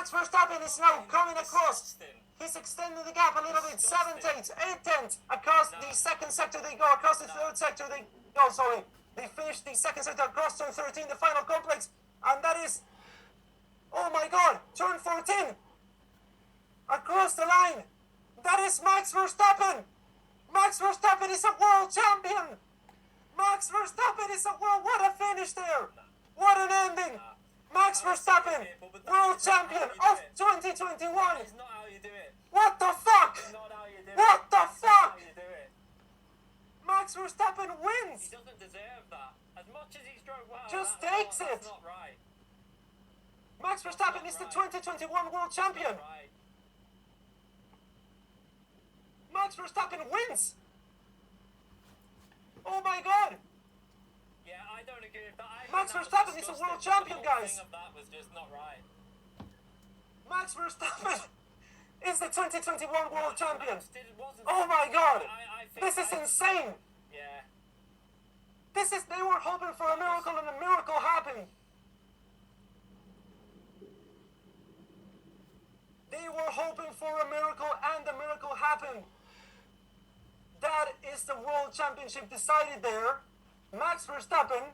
Max Verstappen is now coming across. He's extending the gap a little bit. 7 tenths, 8 tenths across the second sector they go. Across the third sector they go, sorry. They finish the second sector across turn 13, the final complex. And that is, oh my god, turn 14. Across the line. That is Max Verstappen. Max Verstappen is a world champion. Max Verstappen is a world, what a finish there. What an ending. Max Verstappen, world champion of 2021. It's not how you do it. What the fuck? It's not how you do it. What the That's not fuck? how you do it. Max Verstappen wins. He doesn't deserve that. As much as he's drove well, Just that's takes not, it. That's not right. Max Verstappen is the 2021 world champion. Right. Max Verstappen wins. Oh my god. Yeah, I don't agree with that. Max Verstappen is a world champion, guys. The whole thing of that was just not right. Max Verstappen is the 2021 world champion. Wasn't Oh my god. I think This is insane. Yeah. They were hoping for a miracle and a miracle happened. They were hoping for a miracle and the miracle happened. That is the world championship decided there. Max Verstappen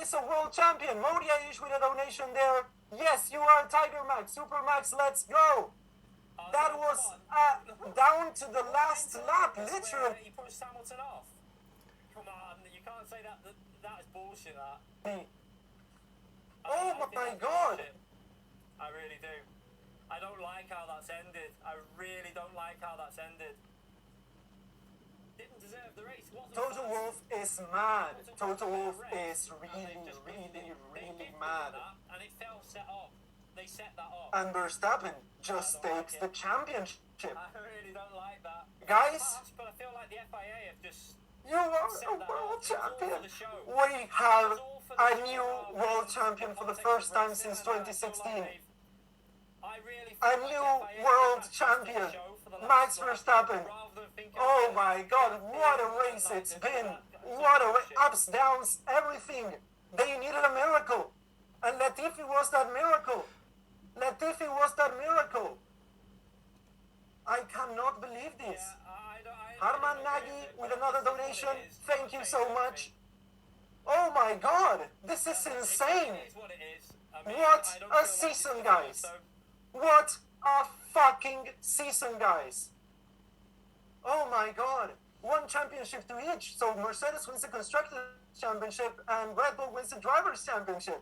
is a world champion. Modia with a donation there. Yes, you are Tiger Max. Super Max, let's go. That was down to the last lap, literally. He pushed Hamilton off. Come on, you can't say that is bullshit, that. Oh I think my that's god. bullshit. I really do. I don't like how that's ended. I really don't like how that's ended. Didn't deserve the race. Total Wolf is mad. Total Wolf is really mad. And it fell set off. They set that off. And Verstappen just takes the championship. I really don't like that. Guys, But I feel like the FIA have just... you are a world champion. We have a new world champion for the first time since 2016. A new world champion, Max Verstappen. Oh my god, what a race it's been. What a ups, downs, everything. They needed a miracle. And Latifi was that miracle. Latifi was that miracle. I cannot believe this. Harman Nagy with another donation. Thank you so much. Oh my god, this is insane. What a season, guys. What a fucking season, guys. Oh my god. One championship to each. So Mercedes wins the Constructors' Championship and Red Bull wins the Drivers' Championship.